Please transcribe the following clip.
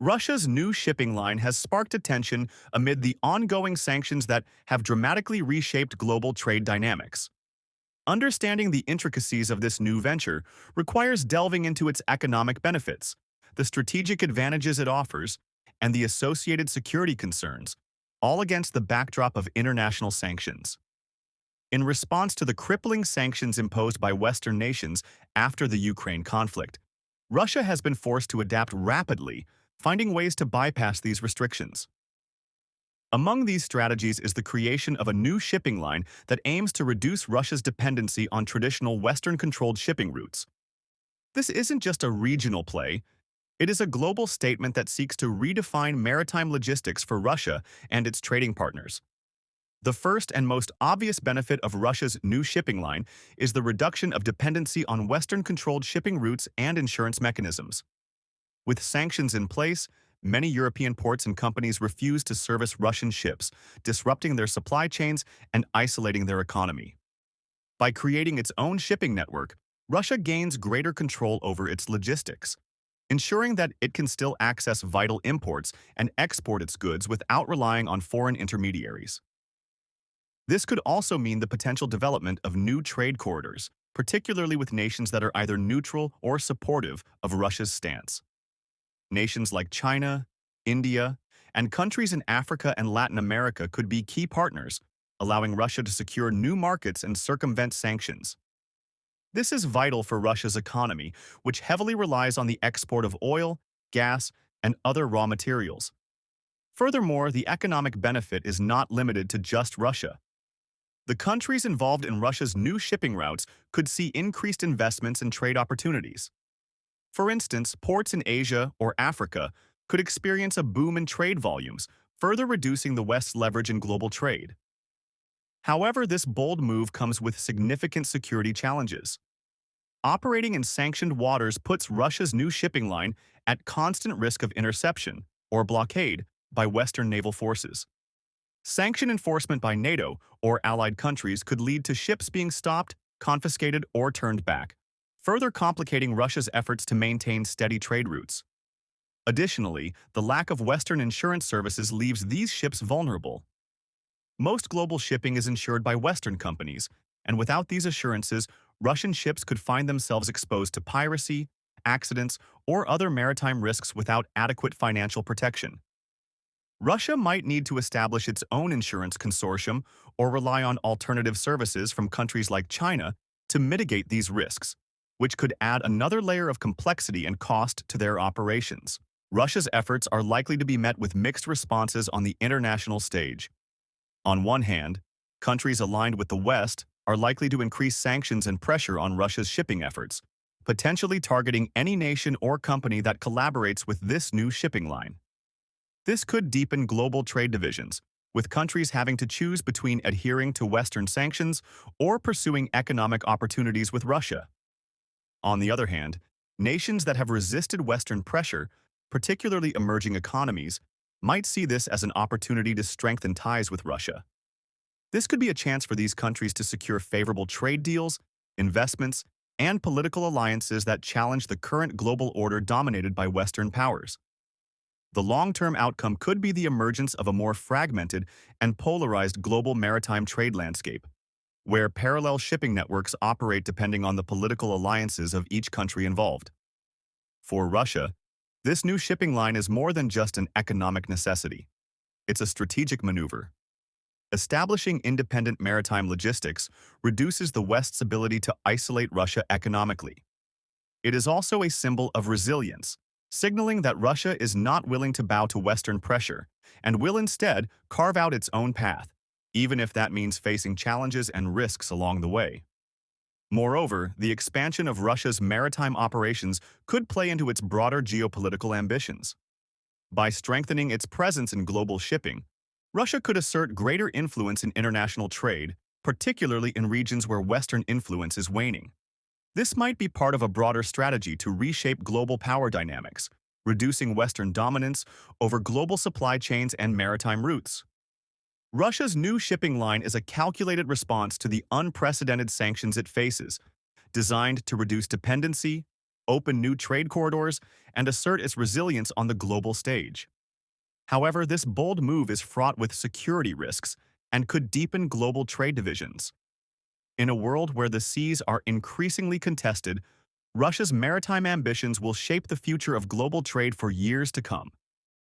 Russia's new shipping line has sparked attention amid the ongoing sanctions that have dramatically reshaped global trade dynamics. Understanding the intricacies of this new venture requires delving into its economic benefits, the strategic advantages it offers, and the associated security concerns, all against the backdrop of international sanctions. In response to the crippling sanctions imposed by Western nations after the Ukraine conflict, Russia has been forced to adapt rapidly, finding ways to bypass these restrictions. Among these strategies is the creation of a new shipping line that aims to reduce Russia's dependency on traditional Western-controlled shipping routes. This isn't just a regional play, it is a global statement that seeks to redefine maritime logistics for Russia and its trading partners. The first and most obvious benefit of Russia's new shipping line is the reduction of dependency on Western-controlled shipping routes and insurance mechanisms. With sanctions in place, many European ports and companies refuse to service Russian ships, disrupting their supply chains and isolating their economy. By creating its own shipping network, Russia gains greater control over its logistics, ensuring that it can still access vital imports and export its goods without relying on foreign intermediaries. This could also mean the potential development of new trade corridors, particularly with nations that are either neutral or supportive of Russia's stance. Nations like China, India, and countries in Africa and Latin America could be key partners, allowing Russia to secure new markets and circumvent sanctions. This is vital for Russia's economy, which heavily relies on the export of oil, gas, and other raw materials. Furthermore, the economic benefit is not limited to just Russia. The countries involved in Russia's new shipping routes could see increased investments and trade opportunities. For instance, ports in Asia or Africa could experience a boom in trade volumes, further reducing the West's leverage in global trade. However, this bold move comes with significant security challenges. Operating in sanctioned waters puts Russia's new shipping line at constant risk of interception, or blockade, by Western naval forces. Sanction enforcement by NATO or allied countries could lead to ships being stopped, confiscated, or turned back, further complicating Russia's efforts to maintain steady trade routes. Additionally, the lack of Western insurance services leaves these ships vulnerable. Most global shipping is insured by Western companies, and without these assurances, Russian ships could find themselves exposed to piracy, accidents, or other maritime risks without adequate financial protection. Russia might need to establish its own insurance consortium or rely on alternative services from countries like China to mitigate these risks, which could add another layer of complexity and cost to their operations. Russia's efforts are likely to be met with mixed responses on the international stage. On one hand, countries aligned with the West are likely to increase sanctions and pressure on Russia's shipping efforts, potentially targeting any nation or company that collaborates with this new shipping line. This could deepen global trade divisions, with countries having to choose between adhering to Western sanctions or pursuing economic opportunities with Russia. On the other hand, nations that have resisted Western pressure, particularly emerging economies, might see this as an opportunity to strengthen ties with Russia. This could be a chance for these countries to secure favorable trade deals, investments, and political alliances that challenge the current global order dominated by Western powers. The long-term outcome could be the emergence of a more fragmented and polarized global maritime trade landscape, where parallel shipping networks operate depending on the political alliances of each country involved. For Russia, this new shipping line is more than just an economic necessity. It's a strategic maneuver. Establishing independent maritime logistics reduces the West's ability to isolate Russia economically. It is also a symbol of resilience, signaling that Russia is not willing to bow to Western pressure and will instead carve out its own path, even if that means facing challenges and risks along the way. Moreover, the expansion of Russia's maritime operations could play into its broader geopolitical ambitions. By strengthening its presence in global shipping, Russia could assert greater influence in international trade, particularly in regions where Western influence is waning. This might be part of a broader strategy to reshape global power dynamics, reducing Western dominance over global supply chains and maritime routes. Russia's new shipping line is a calculated response to the unprecedented sanctions it faces, designed to reduce dependency, open new trade corridors, and assert its resilience on the global stage. However, this bold move is fraught with security risks and could deepen global trade divisions. In a world where the seas are increasingly contested, Russia's maritime ambitions will shape the future of global trade for years to come.